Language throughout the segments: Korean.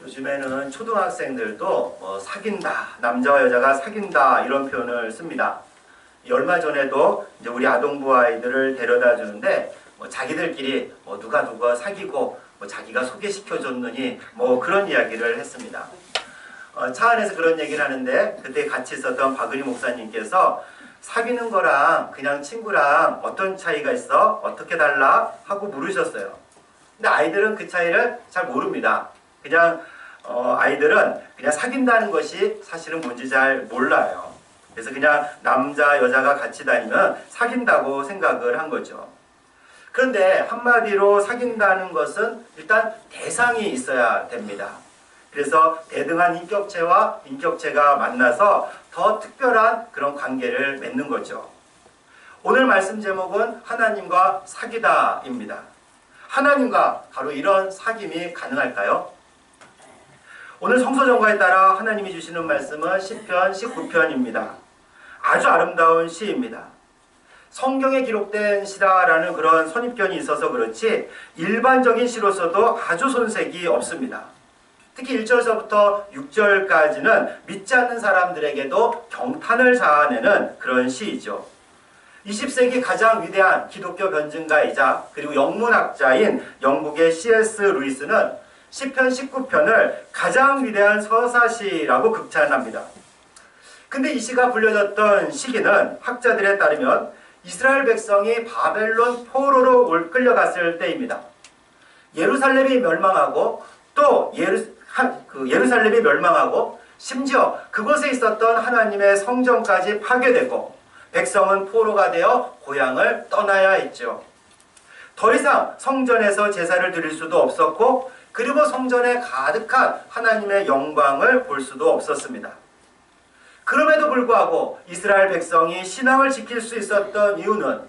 요즘에는 초등학생들도 사귄다, 남자와 여자가 사귄다 이런 표현을 씁니다. 얼마 전에도 이제 우리 아동부 아이들을 데려다 주는데 자기들끼리 누가 누가 사귀고 자기가 소개시켜줬느니 그런 이야기를 했습니다. 차 안에서 그런 얘기를 하는데 그때 같이 있었던 박은희 목사님께서 사귀는 거랑 그냥 친구랑 어떤 차이가 있어? 어떻게 달라? 하고 물으셨어요. 근데 아이들은 그 차이를 잘 모릅니다. 그냥 아이들은 그냥 사귄다는 것이 사실은 뭔지 잘 몰라요. 그래서 그냥 남자 여자가 같이 다니면 사귄다고 생각을 한 거죠. 그런데 한마디로 사귄다는 것은 일단 대상이 있어야 됩니다. 그래서 대등한 인격체와 인격체가 만나서 더 특별한 그런 관계를 맺는 거죠. 오늘 말씀 제목은 하나님과 사귀다입니다. 하나님과 바로 이런 사귐이 가능할까요? 오늘 성서정과에 따라 하나님이 주시는 말씀은 시편 19편입니다. 아주 아름다운 시입니다. 성경에 기록된 시라라는 그런 선입견이 있어서 그렇지 일반적인 시로서도 아주 손색이 없습니다. 특히 1절서부터 6절까지는 믿지 않는 사람들에게도 경탄을 자아내는 그런 시이죠. 20세기 가장 위대한 기독교 변증가이자 그리고 영문학자인 영국의 C.S. 루이스는 시편 19편을 가장 위대한 서사시라고 극찬합니다. 근데 이 시가 불려졌던 시기는 학자들에 따르면 이스라엘 백성이 바벨론 포로로 끌려갔을 때입니다. 예루살렘이 멸망하고 또 예루살렘이 멸망하고 심지어 그곳에 있었던 하나님의 성전까지 파괴되고 백성은 포로가 되어 고향을 떠나야 했죠. 더 이상 성전에서 제사를 드릴 수도 없었고 그리고 성전에 가득한 하나님의 영광을 볼 수도 없었습니다. 그럼에도 불구하고 이스라엘 백성이 신앙을 지킬 수 있었던 이유는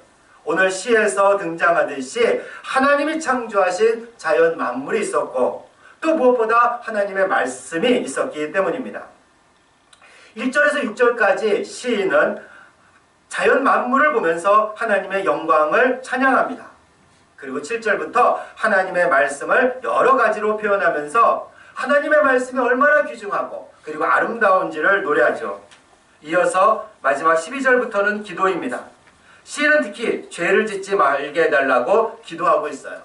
오늘 시에서 등장하듯이 하나님이 창조하신 자연 만물이 있었고 또 무엇보다 하나님의 말씀이 있었기 때문입니다. 1절에서 6절까지 시인은 자연 만물을 보면서 하나님의 영광을 찬양합니다. 그리고 7절부터 하나님의 말씀을 여러 가지로 표현하면서 하나님의 말씀이 얼마나 귀중하고 그리고 아름다운지를 노래하죠. 이어서 마지막 12절부터는 기도입니다. 시인은 특히 죄를 짓지 말게 해달라고 기도하고 있어요.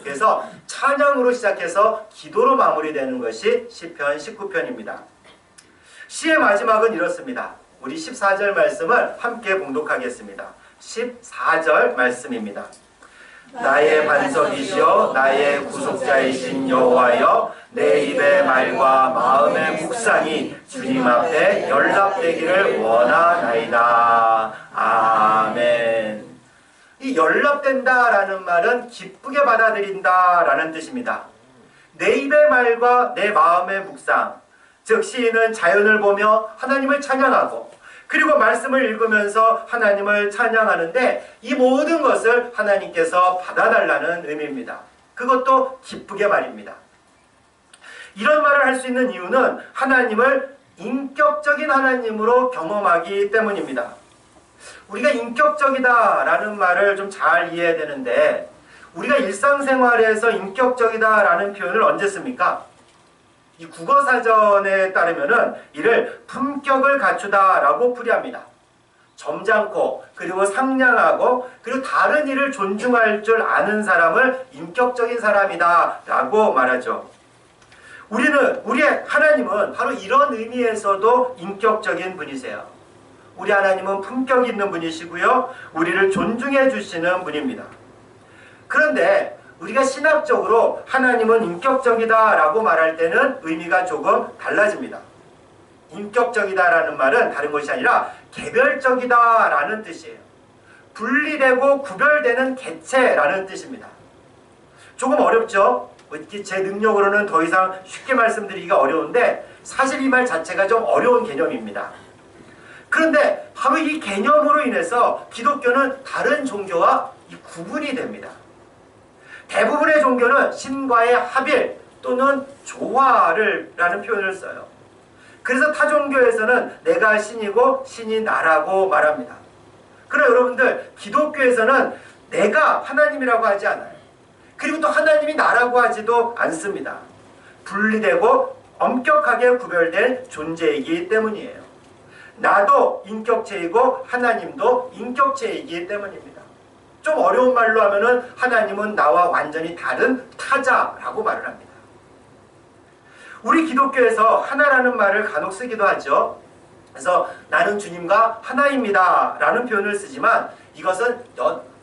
그래서 찬양으로 시작해서 기도로 마무리되는 것이 시편 19편입니다. 시의 마지막은 이렇습니다. 우리 14절 말씀을 함께 봉독하겠습니다. 14절 말씀입니다. 나의 반석이시여 나의 구속자이신 여호와여 내 입의 말과 마음의 묵상이 주님 앞에 연락되기를 원하나이다. 아멘. 이 연락된다라는 말은 기쁘게 받아들인다라는 뜻입니다. 내 입의 말과 내 마음의 묵상, 즉 시인은 자연을 보며 하나님을 찬양하고 그리고 말씀을 읽으면서 하나님을 찬양하는데 이 모든 것을 하나님께서 받아달라는 의미입니다. 그것도 기쁘게 말입니다. 이런 말을 할 수 있는 이유는 하나님을 인격적인 하나님으로 경험하기 때문입니다. 우리가 인격적이다라는 말을 좀 잘 이해해야 되는데 우리가 일상생활에서 인격적이다라는 표현을 언제 씁니까? 이 국어사전에 따르면은 이를 품격을 갖추다라고 풀이합니다. 점잖고 그리고 상냥하고 그리고 다른 이를 존중할 줄 아는 사람을 인격적인 사람이다라고 말하죠. 우리의 하나님은 바로 이런 의미에서도 인격적인 분이세요. 우리 하나님은 품격 있는 분이시고요. 우리를 존중해 주시는 분입니다. 그런데 우리가 신학적으로 하나님은 인격적이다라고 말할 때는 의미가 조금 달라집니다. 인격적이다라는 말은 다른 것이 아니라 개별적이다라는 뜻이에요. 분리되고 구별되는 개체라는 뜻입니다. 조금 어렵죠? 제 능력으로는 더 이상 쉽게 말씀드리기가 어려운데 사실 이 말 자체가 좀 어려운 개념입니다. 그런데 바로 이 개념으로 인해서 기독교는 다른 종교와 구분이 됩니다. 대부분의 종교는 신과의 합일 또는 조화라는 표현을 써요. 그래서 타 종교에서는 내가 신이고 신이 나라고 말합니다. 그러나 여러분들 기독교에서는 내가 하나님이라고 하지 않아요. 그리고 또 하나님이 나라고 하지도 않습니다. 분리되고 엄격하게 구별된 존재이기 때문이에요. 나도 인격체이고 하나님도 인격체이기 때문입니다. 좀 어려운 말로 하면은 하나님은 나와 완전히 다른 타자라고 말을 합니다. 우리 기독교에서 하나라는 말을 간혹 쓰기도 하죠. 그래서 나는 주님과 하나입니다 라는 표현을 쓰지만 이것은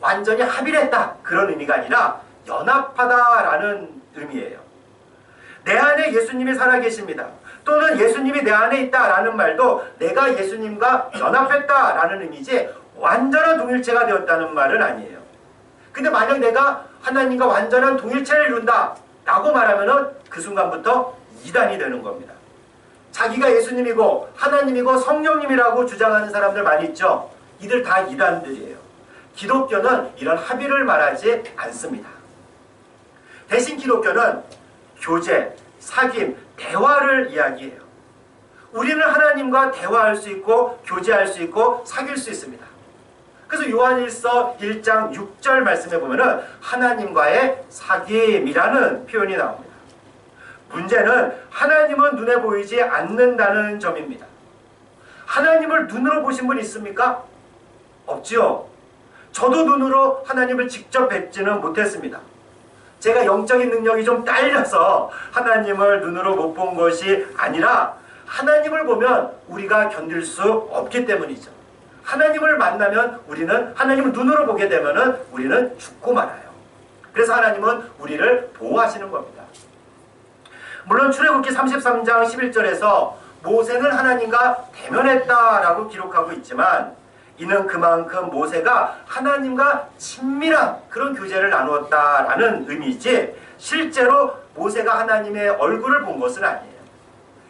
완전히 합일했다 그런 의미가 아니라 연합하다 라는 의미예요. 내 안에 예수님이 살아계십니다. 또는 예수님이 내 안에 있다 라는 말도 내가 예수님과 연합했다 라는 의미지 완전한 동일체가 되었다는 말은 아니에요. 근데 만약 내가 하나님과 완전한 동일체를 이룬다 라고 말하면은 그 순간부터 이단이 되는 겁니다. 자기가 예수님이고 하나님이고 성령님이라고 주장하는 사람들 많이 있죠. 이들 다 이단들이에요. 기독교는 이런 합의를 말하지 않습니다. 대신 기독교는 교제, 사귐, 대화를 이야기해요. 우리는 하나님과 대화할 수 있고 교제할 수 있고 사귈 수 있습니다. 그래서 요한일서 1장 6절 말씀에 보면은 하나님과의 사귐이라는 표현이 나옵니다. 문제는 하나님은 눈에 보이지 않는다는 점입니다. 하나님을 눈으로 보신 분 있습니까? 없지요. 저도 눈으로 하나님을 직접 뵙지는 못했습니다. 제가 영적인 능력이 좀 딸려서 하나님을 눈으로 못 본 것이 아니라 하나님을 보면 우리가 견딜 수 없기 때문이죠. 하나님을 만나면 우리는 하나님을 눈으로 보게 되면 우리는 죽고 말아요. 그래서 하나님은 우리를 보호하시는 겁니다. 물론 출애굽기 33장 11절에서 모세는 하나님과 대면했다라고 기록하고 있지만 이는 그만큼 모세가 하나님과 친밀한 그런 교제를 나누었다라는 의미이지 실제로 모세가 하나님의 얼굴을 본 것은 아니에요.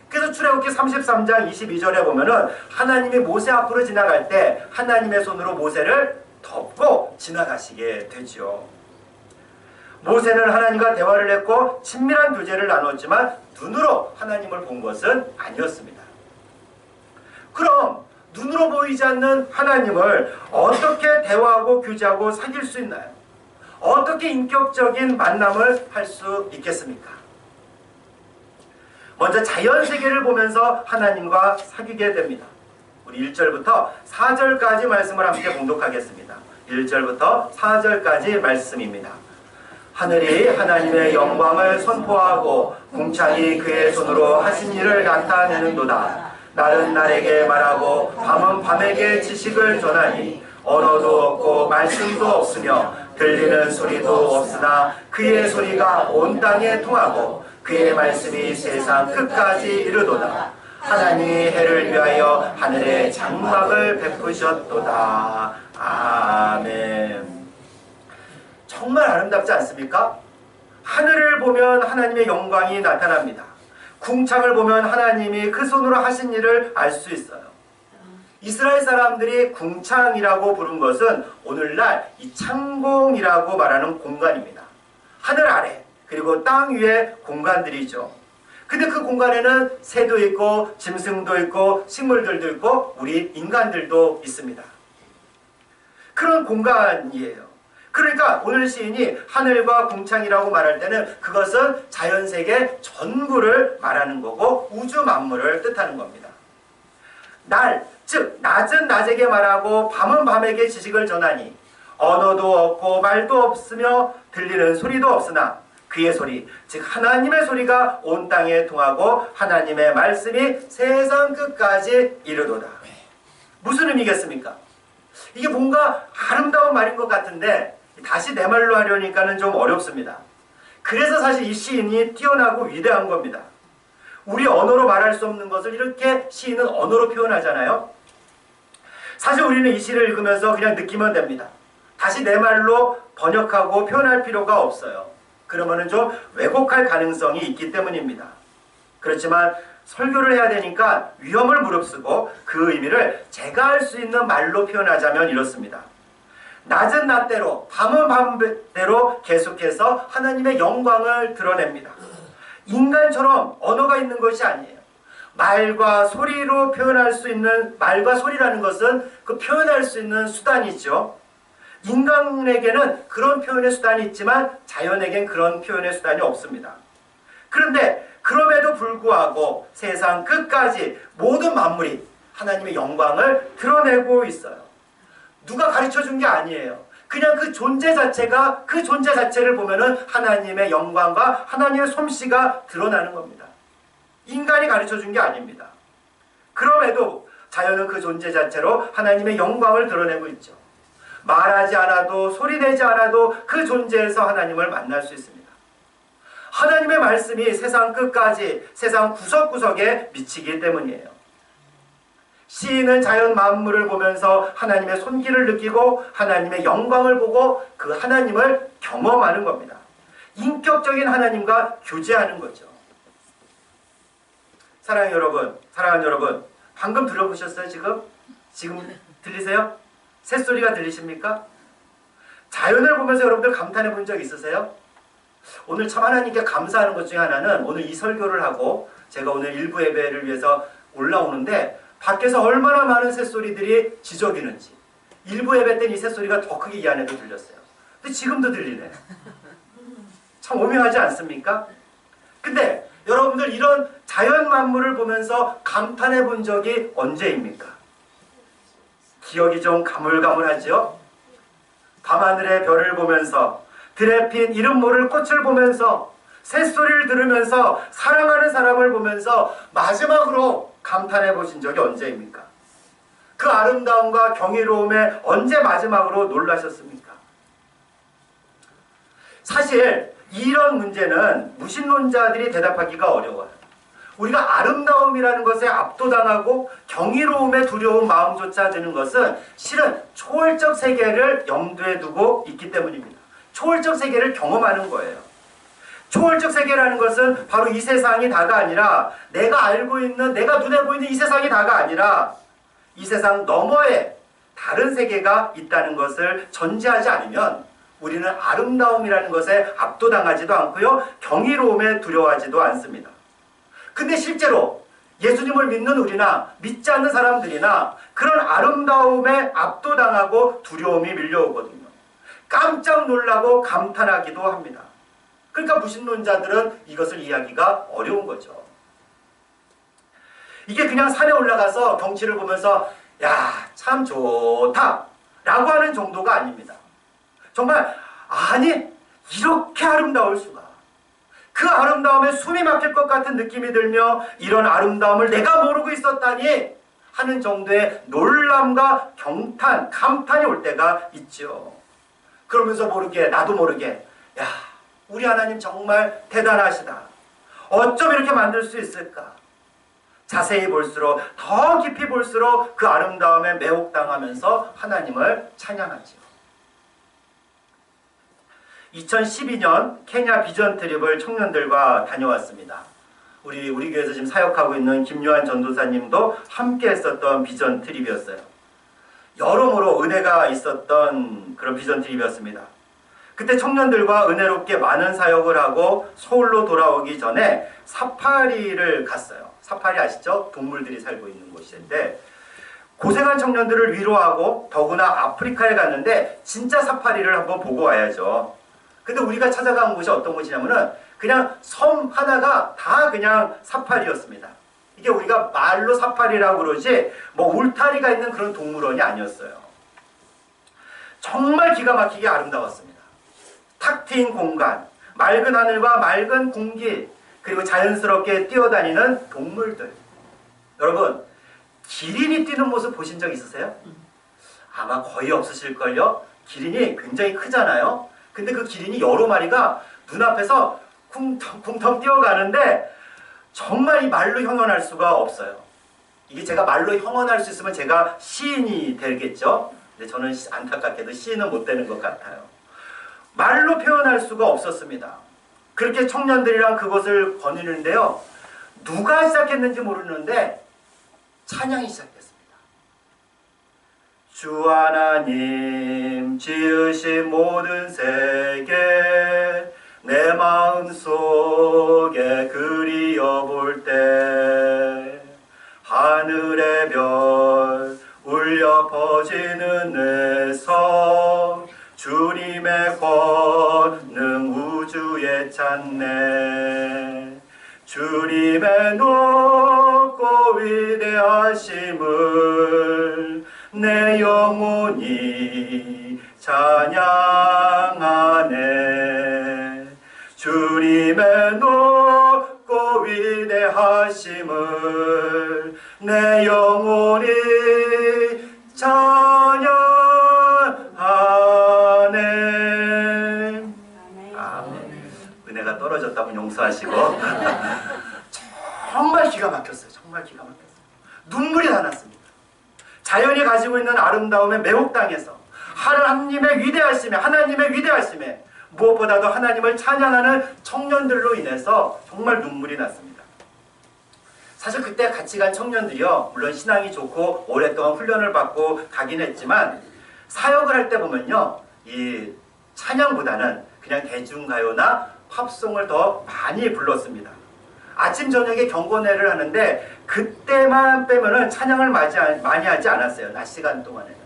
그래서 출애굽기 33장 22절에 보면은 하나님이 모세 앞으로 지나갈 때 하나님의 손으로 모세를 덮고 지나가시게 되지요. 모세는 하나님과 대화를 했고 친밀한 교제를 나눴지만 눈으로 하나님을 본 것은 아니었습니다. 그럼 눈으로 보이지 않는 하나님을 어떻게 대화하고 교제하고 사귈 수 있나요? 어떻게 인격적인 만남을 할 수 있겠습니까? 먼저 자연세계를 보면서 하나님과 사귀게 됩니다. 우리 1절부터 4절까지 말씀을 함께 봉독하겠습니다. 1절부터 4절까지 말씀입니다. 하늘이 하나님의 영광을 선포하고 궁창이 그의 손으로 하신 일을 나타내는도다. 날은 날에게 말하고 밤은 밤에게 지식을 전하니 언어도 없고 말씀도 없으며 들리는 소리도 없으나 그의 소리가 온 땅에 통하고 그의 말씀이 세상 끝까지 이르도다. 하나님이 해를 위하여 하늘에 장막을 베푸셨도다. 아멘. 정말 아름답지 않습니까? 하늘을 보면 하나님의 영광이 나타납니다. 궁창을 보면 하나님이 그 손으로 하신 일을 알 수 있어요. 이스라엘 사람들이 궁창이라고 부른 것은 오늘날 이 창공이라고 말하는 공간입니다. 하늘 아래 그리고 땅 위에 공간들이죠. 근데 그 공간에는 새도 있고 짐승도 있고 식물들도 있고 우리 인간들도 있습니다. 그런 공간이에요. 그러니까 오늘 시인이 하늘과 궁창이라고 말할 때는 그것은 자연세계 전부를 말하는 거고 우주 만물을 뜻하는 겁니다. 날, 즉 낮은 낮에게 말하고 밤은 밤에게 지식을 전하니 언어도 없고 말도 없으며 들리는 소리도 없으나 그의 소리, 즉 하나님의 소리가 온 땅에 통하고 하나님의 말씀이 세상 끝까지 이르도다. 무슨 의미겠습니까? 이게 뭔가 아름다운 말인 것 같은데 다시 내 말로 하려니까는 좀 어렵습니다. 그래서 사실 이 시인이 뛰어나고 위대한 겁니다. 우리 언어로 말할 수 없는 것을 이렇게 시인은 언어로 표현하잖아요. 사실 우리는 이 시를 읽으면서 그냥 느끼면 됩니다. 다시 내 말로 번역하고 표현할 필요가 없어요. 그러면은 좀 왜곡할 가능성이 있기 때문입니다. 그렇지만 설교를 해야 되니까 위험을 무릅쓰고 그 의미를 제가 할 수 있는 말로 표현하자면 이렇습니다. 낮은 낮대로 밤은 밤대로 계속해서 하나님의 영광을 드러냅니다. 인간처럼 언어가 있는 것이 아니에요. 말과 소리로 표현할 수 있는, 말과 소리라는 것은 그 표현할 수 있는 수단이죠. 인간에게는 그런 표현의 수단이 있지만 자연에겐 그런 표현의 수단이 없습니다. 그런데 그럼에도 불구하고 세상 끝까지 모든 만물이 하나님의 영광을 드러내고 있어요. 누가 가르쳐준 게 아니에요. 그냥 그 존재 자체가, 그 존재 자체를 보면은 하나님의 영광과 하나님의 솜씨가 드러나는 겁니다. 인간이 가르쳐준 게 아닙니다. 그럼에도 자연은 그 존재 자체로 하나님의 영광을 드러내고 있죠. 말하지 않아도, 소리내지 않아도 그 존재에서 하나님을 만날 수 있습니다. 하나님의 말씀이 세상 끝까지, 세상 구석구석에 미치기 때문이에요. 시인은 자연 만물을 보면서 하나님의 손길을 느끼고 하나님의 영광을 보고 그 하나님을 경험하는 겁니다. 인격적인 하나님과 교제하는 거죠. 사랑하는 여러분, 방금 들어보셨어요? 지금 들리세요? 새소리가 들리십니까? 자연을 보면서 여러분들 감탄해 본 적 있으세요? 오늘 참 하나님께 감사하는 것 중에 하나는, 오늘 이 설교를 하고 제가 오늘 일부 예배를 위해서 올라오는데 밖에서 얼마나 많은 새소리들이 지저귀는지, 일부 예배 때는 이 새소리가 더 크게 이 안에도 들렸어요. 근데 지금도 들리네. 참 오묘하지 않습니까? 근데 여러분들 이런 자연 만물을 보면서 감탄해 본 적이 언제입니까? 기억이 좀 가물가물하죠? 밤하늘의 별을 보면서, 들에 핀 이름 모를 꽃을 보면서, 새소리를 들으면서, 사랑하는 사람을 보면서 마지막으로 감탄해 보신 적이 언제입니까? 그 아름다움과 경이로움에 언제 마지막으로 놀라셨습니까? 사실 이런 문제는 무신론자들이 대답하기가 어려워요. 우리가 아름다움이라는 것에 압도당하고 경이로움에 두려운 마음조차 드는 것은 실은 초월적 세계를 염두에 두고 있기 때문입니다. 초월적 세계를 경험하는 거예요. 초월적 세계라는 것은 바로 이 세상이 다가 아니라, 내가 알고 있는, 내가 눈에 보이는 이 세상이 다가 아니라 이 세상 너머에 다른 세계가 있다는 것을 전제하지 않으면 우리는 아름다움이라는 것에 압도당하지도 않고요, 경이로움에 두려워하지도 않습니다. 근데 실제로 예수님을 믿는 우리나 믿지 않는 사람들이나 그런 아름다움에 압도당하고 두려움이 밀려오거든요. 깜짝 놀라고 감탄하기도 합니다. 그러니까 무신론자들은 이것을 이해하기가 어려운 거죠. 이게 그냥 산에 올라가서 경치를 보면서 야, 참 좋다 라고 하는 정도가 아닙니다. 정말, 아니, 이렇게 아름다울 수가. 그 아름다움에 숨이 막힐 것 같은 느낌이 들며, 이런 아름다움을 내가 모르고 있었다니 하는 정도의 놀람과 경탄, 감탄이 올 때가 있죠. 그러면서 모르게, 나도 모르게, 야, 우리 하나님 정말 대단하시다. 어쩜 이렇게 만들 수 있을까? 자세히 볼수록, 더 깊이 볼수록 그 아름다움에 매혹당하면서 하나님을 찬양하죠. 2012년 케냐 비전 트립을 청년들과 다녀왔습니다. 우리 교회에서 지금 사역하고 있는 김요한 전도사님도 함께 했었던 비전 트립이었어요. 여러모로 은혜가 있었던 그런 비전 트립이었습니다. 그때 청년들과 은혜롭게 많은 사역을 하고 서울로 돌아오기 전에 사파리를 갔어요. 사파리 아시죠? 동물들이 살고 있는 곳인데, 고생한 청년들을 위로하고 더구나 아프리카에 갔는데 진짜 사파리를 한번 보고 와야죠. 근데 우리가 찾아간 곳이 어떤 곳이냐면은 그냥 섬 하나가 다 그냥 사파리였습니다. 이게 우리가 말로 사파리라고 그러지 뭐 울타리가 있는 그런 동물원이 아니었어요. 정말 기가 막히게 아름다웠습니다. 탁 트인 공간, 맑은 하늘과 맑은 공기, 그리고 자연스럽게 뛰어다니는 동물들. 여러분, 기린이 뛰는 모습 보신 적 있으세요? 아마 거의 없으실걸요? 기린이 굉장히 크잖아요? 근데 그 기린이 여러 마리가 눈앞에서 쿵텅쿵텅 뛰어가는데 정말 이 말로 형언할 수가 없어요. 이게 제가 말로 형언할 수 있으면 제가 시인이 되겠죠? 근데 저는 안타깝게도 시인은 못 되는 것 같아요. 말로 표현할 수가 없었습니다. 그렇게 청년들이랑 그것을 거니는데요, 누가 시작했는지 모르는데 찬양이 시작됐습니다. 주 하나님 지으신 모든 세계 내 마음속에 그리어볼 때 하늘의 별 울려 퍼지는 내성 주님의 권능 우주에 찾네. 주님의 높고 위대하심을 내 영혼이 찬양하네. 주님의 높고 위대하심을 내 영혼이 찬양하네. 아멘. 은혜가 떨어졌다면 용서하시고 정말 기가 막혔어요. 정말 기가 막혔어요. 눈물이 다 났습니다. 자연이 가지고 있는 아름다움에 매혹당해서 하나님의 위대하심에 무엇보다도 하나님을 찬양하는 청년들로 인해서 정말 눈물이 났습니다. 사실 그때 같이 간 청년들이요, 물론 신앙이 좋고 오랫동안 훈련을 받고 가긴 했지만 사역을 할 때 보면요, 이 찬양보다는 그냥 대중가요나 팝송을 더 많이 불렀습니다. 아침 저녁에 경건회를 하는데 그때만 빼면은 찬양을 많이 하지 않았어요. 낮 시간 동안에는.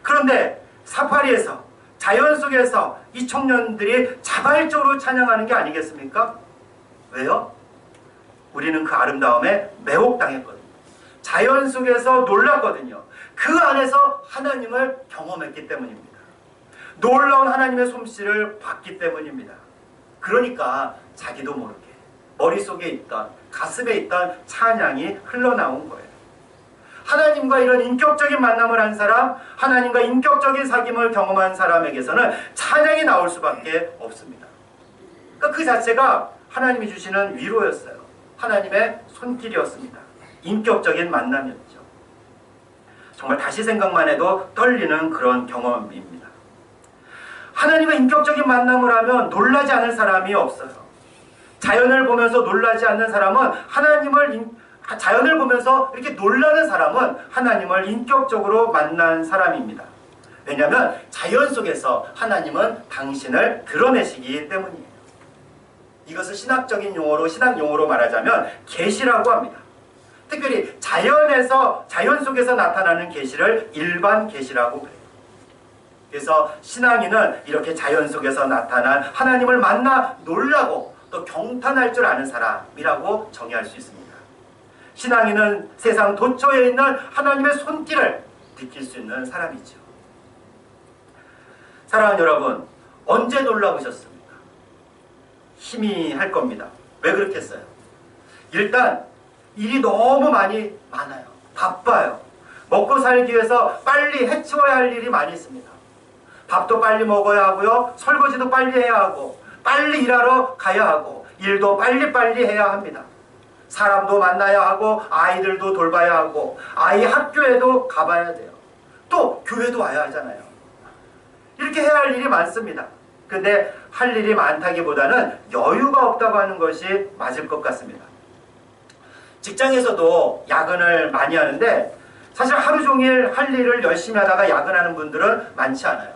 그런데 사파리에서, 자연 속에서 이 청년들이 자발적으로 찬양하는 게 아니겠습니까? 왜요? 우리는 그 아름다움에 매혹당했거든요. 자연 속에서 놀랐거든요. 그 안에서 하나님을 경험했기 때문입니다. 놀라운 하나님의 솜씨를 봤기 때문입니다. 그러니까 자기도 모르게 머릿속에 있던, 가슴에 있던 찬양이 흘러나온 거예요. 하나님과 이런 인격적인 만남을 한 사람, 하나님과 인격적인 사귐을 경험한 사람에게서는 찬양이 나올 수밖에 없습니다. 그러니까 그 자체가 하나님이 주시는 위로였어요. 하나님의 손길이었습니다. 인격적인 만남이었죠. 정말 다시 생각만 해도 떨리는 그런 경험입니다. 하나님과 인격적인 만남을 하면 놀라지 않을 사람이 없어요. 자연을 보면서 놀라지 않는 사람은 자연을 보면서 이렇게 놀라는 사람은 하나님을 인격적으로 만난 사람입니다. 왜냐하면 자연 속에서 하나님은 당신을 드러내시기 때문이에요. 이것을 신학 용어로 말하자면 계시라고 합니다. 특별히 자연 속에서 나타나는 계시를 일반 계시라고 그래요. 그래서 신앙인은 이렇게 자연 속에서 나타난 하나님을 만나 놀라고 또 경탄할 줄 아는 사람이라고 정의할 수 있습니다. 신앙인은 세상 도처에 있는 하나님의 손길을 느낄 수 있는 사람이죠. 사랑하는 여러분, 언제 놀라보셨습니까? 희미할 겁니다. 왜 그렇겠어요? 일단 일이 너무 많아요. 바빠요. 먹고 살기 위해서 빨리 해치워야 할 일이 많이 있습니다. 밥도 빨리 먹어야 하고요. 설거지도 빨리 해야 하고, 빨리 일하러 가야 하고, 일도 빨리빨리 해야 합니다. 사람도 만나야 하고, 아이들도 돌봐야 하고, 아이 학교에도 가봐야 돼요. 또 교회도 와야 하잖아요. 이렇게 해야 할 일이 많습니다. 근데 할 일이 많다기보다는 여유가 없다고 하는 것이 맞을 것 같습니다. 직장에서도 야근을 많이 하는데 사실 하루 종일 할 일을 열심히 하다가 야근하는 분들은 많지 않아요.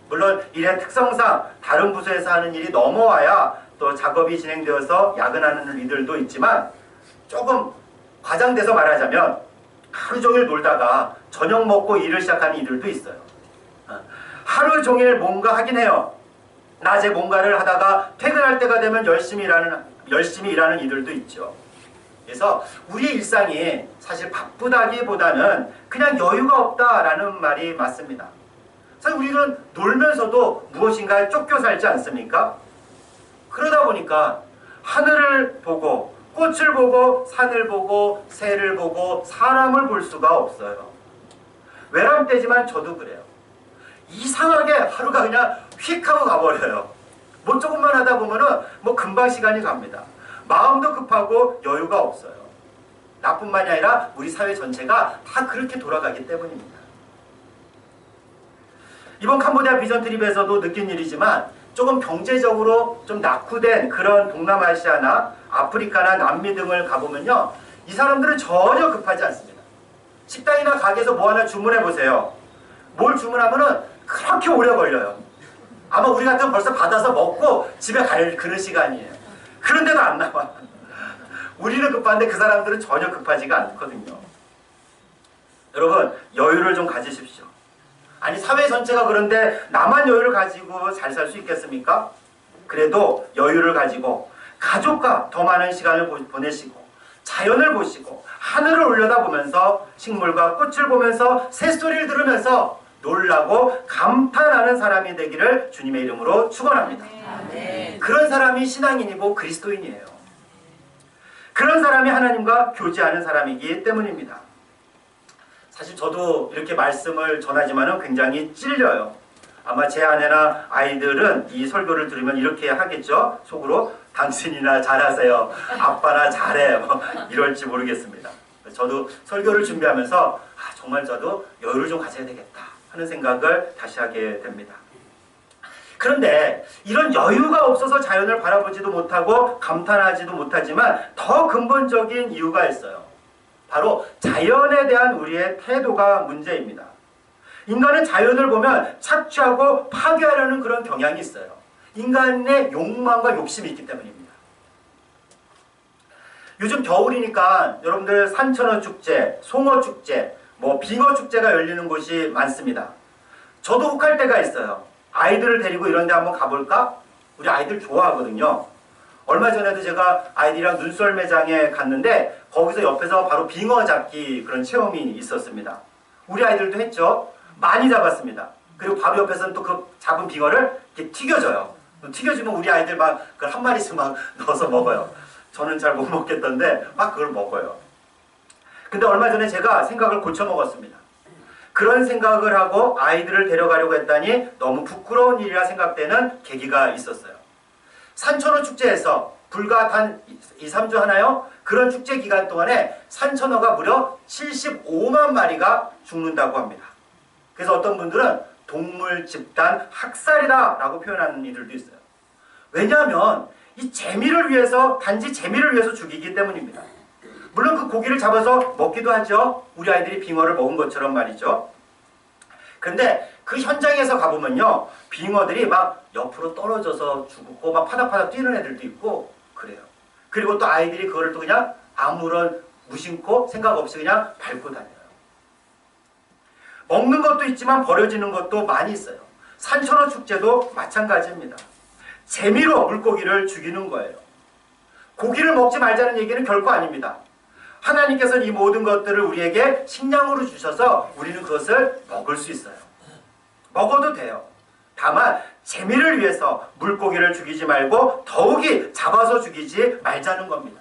물론 일의 특성상 다른 부서에서 하는 일이 넘어와야 또 작업이 진행되어서 야근하는 이들도 있지만, 조금 과장돼서 말하자면 하루 종일 놀다가 저녁 먹고 일을 시작하는 이들도 있어요. 하루 종일 뭔가 하긴 해요. 낮에 뭔가를 하다가 퇴근할 때가 되면 열심히 일하는 이들도 있죠. 그래서 우리의 일상이 사실 바쁘다기보다는 그냥 여유가 없다라는 말이 맞습니다. 사실 우리는 놀면서도 무엇인가에 쫓겨 살지 않습니까? 그러다 보니까 하늘을 보고, 꽃을 보고, 산을 보고, 새를 보고, 사람을 볼 수가 없어요. 외람되지만 저도 그래요. 이상하게 하루가 그냥 휙 하고 가버려요. 뭐 조금만 하다 보면은 뭐 금방 시간이 갑니다. 마음도 급하고 여유가 없어요. 나뿐만이 아니라 우리 사회 전체가 다 그렇게 돌아가기 때문입니다. 이번 캄보디아 비전 트립에서도 느낀 일이지만, 조금 경제적으로 좀 낙후된 그런 동남아시아나 아프리카나 남미 등을 가보면요, 이 사람들은 전혀 급하지 않습니다. 식당이나 가게에서 뭐 하나 주문해 보세요. 뭘 주문하면은 그렇게 오래 걸려요. 아마 우리 같으면 벌써 받아서 먹고 집에 갈 그런 시간이에요. 그런데도 안 나와. 우리는 급한데 그 사람들은 전혀 급하지가 않거든요. 여러분, 여유를 좀 가지십시오. 아니, 사회 전체가 그런데 나만 여유를 가지고 잘 살 수 있겠습니까? 그래도 여유를 가지고 가족과 더 많은 시간을 보내시고 자연을 보시고 하늘을 올려다보면서 식물과 꽃을 보면서 새소리를 들으면서 놀라고 감탄하는 사람이 되기를 주님의 이름으로 축원합니다. 그런 사람이 신앙인이고 그리스도인이에요. 그런 사람이 하나님과 교제하는 사람이기 때문입니다. 사실 저도 이렇게 말씀을 전하지만은 굉장히 찔려요. 아마 제 아내나 아이들은 이 설교를 들으면 이렇게 하겠죠. 속으로 당신이나 잘하세요. 아빠나 잘해. 뭐 이럴지 모르겠습니다. 저도 설교를 준비하면서 정말 저도 여유를 좀 가져야 되겠다 하는 생각을 다시 하게 됩니다. 그런데 이런 여유가 없어서 자연을 바라보지도 못하고 감탄하지도 못하지만 더 근본적인 이유가 있어요. 바로 자연에 대한 우리의 태도가 문제입니다. 인간은 자연을 보면 착취하고 파괴하려는 그런 경향이 있어요. 인간의 욕망과 욕심이 있기 때문입니다. 요즘 겨울이니까 여러분들 산천어 축제, 송어 축제, 빙어 축제가 열리는 곳이 많습니다. 저도 혹할 때가 있어요. 아이들을 데리고 이런 데 한번 가볼까? 우리 아이들 좋아하거든요. 얼마 전에도 제가 아이들이랑 눈썰 매장에 갔는데 거기서 옆에서 바로 빙어 잡기 그런 체험이 있었습니다. 우리 아이들도 했죠. 많이 잡았습니다. 그리고 바로 옆에서는 또 그 잡은 빙어를 이렇게 튀겨줘요. 튀겨주면 우리 아이들 막 그걸 한 마리씩 막 넣어서 먹어요. 저는 잘 못 먹겠던데 막 그걸 먹어요. 근데 얼마 전에 제가 생각을 고쳐 먹었습니다. 그런 생각을 하고 아이들을 데려가려고 했더니 너무 부끄러운 일이라 생각되는 계기가 있었어요. 산천어 축제에서 불과 단 2, 3주 하나요? 그런 축제 기간 동안에 산천어가 무려 75만 마리가 죽는다고 합니다. 그래서 어떤 분들은 동물 집단 학살이다 라고 표현하는 이들도 있어요. 왜냐하면 이 재미를 위해서, 단지 재미를 위해서 죽이기 때문입니다. 물론 그 고기를 잡아서 먹기도 하죠. 우리 아이들이 빙어를 먹은 것처럼 말이죠. 근데 그 현장에서 가보면요, 빙어들이 막 옆으로 떨어져서 죽고 막 파닥파닥 뛰는 애들도 있고 그래요. 그리고 또 아이들이 그거를 또 그냥 아무런 무심코 생각 없이 그냥 밟고 다녀요. 먹는 것도 있지만 버려지는 것도 많이 있어요. 산천어 축제도 마찬가지입니다. 재미로 물고기를 죽이는 거예요. 고기를 먹지 말자는 얘기는 결코 아닙니다. 하나님께서는 이 모든 것들을 우리에게 식량으로 주셔서 우리는 그것을 먹을 수 있어요. 먹어도 돼요. 다만 재미를 위해서 물고기를 죽이지 말고 더욱이 잡아서 죽이지 말자는 겁니다.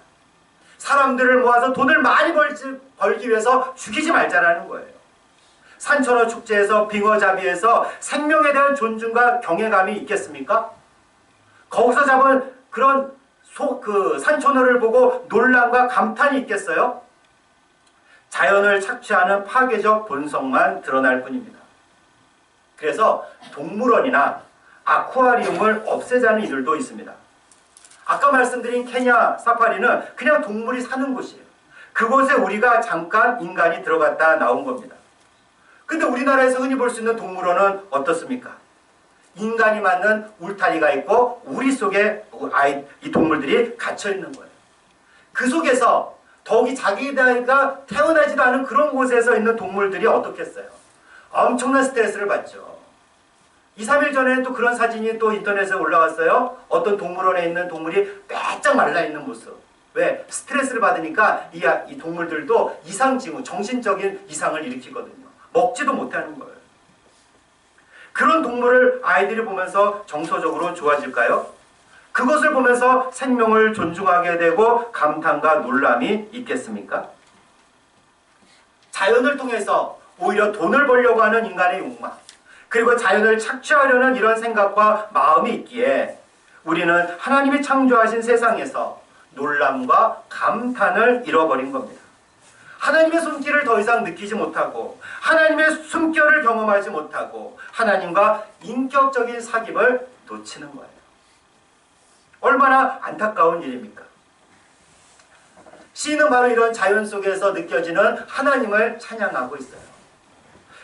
사람들을 모아서 돈을 많이 벌기 위해서 죽이지 말자라는 거예요. 산천어 축제에서 빙어잡이에서 생명에 대한 존중과 경외감이 있겠습니까? 거기서 잡은 그런 산천어를 보고 놀람과 감탄이 있겠어요? 자연을 착취하는 파괴적 본성만 드러날 뿐입니다. 그래서 동물원이나 아쿠아리움을 없애자는 이들도 있습니다. 아까 말씀드린 케냐 사파리는 그냥 동물이 사는 곳이에요. 그곳에 우리가 잠깐 인간이 들어갔다 나온 겁니다. 근데 우리나라에서 흔히 볼 수 있는 동물원은 어떻습니까? 인간이 만든 울타리가 있고 우리 속에 이 동물들이 갇혀 있는 거예요. 그 속에서 더욱이 자기가 태어나지도 않은 그런 곳에서 있는 동물들이 어떻겠어요? 엄청난 스트레스를 받죠. 2, 3일 전에는 또 그런 사진이 또 인터넷에 올라왔어요. 어떤 동물원에 있는 동물이 빼짝 말라있는 모습. 왜? 스트레스를 받으니까 이 동물들도 이상징후, 정신적인 이상을 일으키거든요. 먹지도 못하는 거예요. 그런 동물을 아이들이 보면서 정서적으로 좋아질까요? 그것을 보면서 생명을 존중하게 되고 감탄과 놀람이 있겠습니까? 자연을 통해서 오히려 돈을 벌려고 하는 인간의 욕망, 그리고 자연을 착취하려는 이런 생각과 마음이 있기에 우리는 하나님이 창조하신 세상에서 놀람과 감탄을 잃어버린 겁니다. 하나님의 손길을 더 이상 느끼지 못하고 하나님의 숨결을 경험하지 못하고 하나님과 인격적인 사귐을 놓치는 거예요. 얼마나 안타까운 일입니까? 시인은 바로 이런 자연 속에서 느껴지는 하나님을 찬양하고 있어요.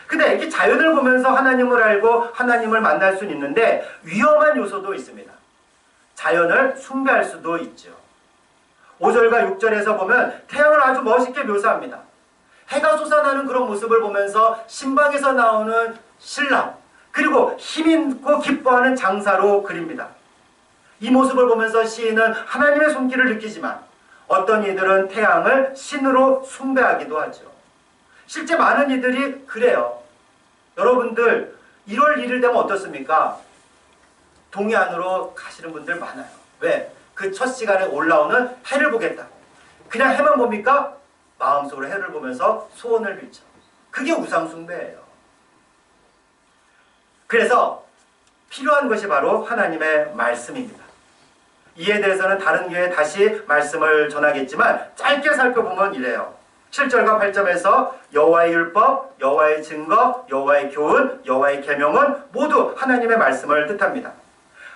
근데 이렇게 자연을 보면서 하나님을 알고 하나님을 만날 수는 있는데 위험한 요소도 있습니다. 자연을 숭배할 수도 있죠. 5절과 6절에서 보면 태양을 아주 멋있게 묘사합니다. 해가 솟아나는 그런 모습을 보면서 신방에서 나오는 신랑, 그리고 힘있고 기뻐하는 장사로 그립니다. 이 모습을 보면서 시인은 하나님의 손길을 느끼지만 어떤 이들은 태양을 신으로 숭배하기도 하죠. 실제 많은 이들이 그래요. 여러분들 1월 1일 되면 어떻습니까? 동해안으로 가시는 분들 많아요. 왜? 그 첫 시간에 올라오는 해를 보겠다고. 그냥 해만 봅니까? 마음속으로 해를 보면서 소원을 빌죠. 그게 우상숭배예요. 그래서 필요한 것이 바로 하나님의 말씀입니다. 이에 대해서는 다른 기회에 다시 말씀을 전하겠지만 짧게 살펴보면 이래요. 7절과 8절에서 여호와의 율법, 여호와의 증거, 여호와의 교훈, 여호와의 계명은 모두 하나님의 말씀을 뜻합니다.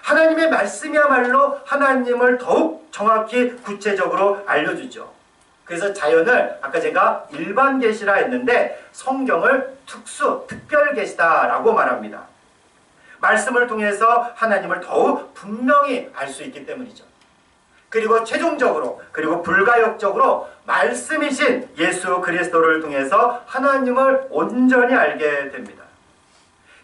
하나님의 말씀이야말로 하나님을 더욱 정확히 구체적으로 알려주죠. 그래서 자연을 아까 제가 일반 계시라 했는데 성경을 특별 계시다라고 말합니다. 말씀을 통해서 하나님을 더욱 분명히 알 수 있기 때문이죠. 그리고 최종적으로 그리고 불가역적으로 말씀이신 예수 그리스도를 통해서 하나님을 온전히 알게 됩니다.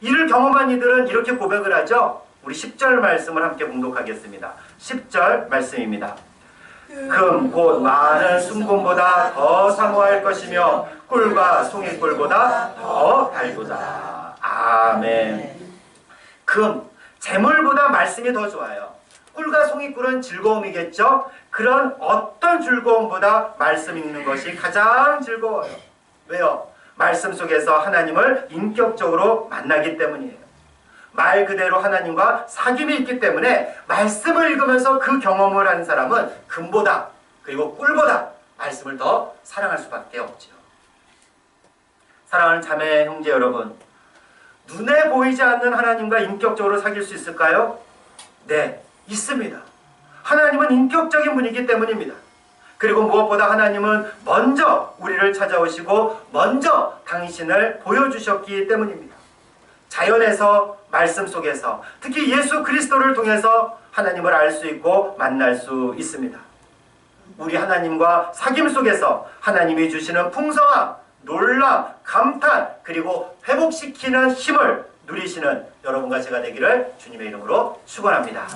이를 경험한 이들은 이렇게 고백을 하죠. 우리 10절 말씀을 함께 봉독하겠습니다. 10절 말씀입니다. 금 곧 많은 순금보다 더 사모할 것이며 꿀과 송이꿀보다 더 달도다. 아멘. 금, 재물보다 말씀이 더 좋아요. 꿀과 송이꿀은 즐거움이겠죠? 그런 어떤 즐거움보다 말씀 읽는 것이 가장 즐거워요. 왜요? 말씀 속에서 하나님을 인격적으로 만나기 때문이에요. 말 그대로 하나님과 사귐이 있기 때문에 말씀을 읽으면서 그 경험을 한 사람은 금보다 그리고 꿀보다 말씀을 더 사랑할 수밖에 없죠. 사랑하는 자매 형제 여러분, 눈에 보이지 않는 하나님과 인격적으로 사귈 수 있을까요? 네, 있습니다. 하나님은 인격적인 분이기 때문입니다. 그리고 무엇보다 하나님은 먼저 우리를 찾아오시고 먼저 당신을 보여주셨기 때문입니다. 자연에서 말씀 속에서 특히 예수 그리스도를 통해서 하나님을 알 수 있고 만날 수 있습니다. 우리 하나님과 사귐 속에서 하나님이 주시는 풍성함, 놀람, 감탄 그리고 회복시키는 힘을 누리시는 여러분과 제가 되기를 주님의 이름으로 축원합니다.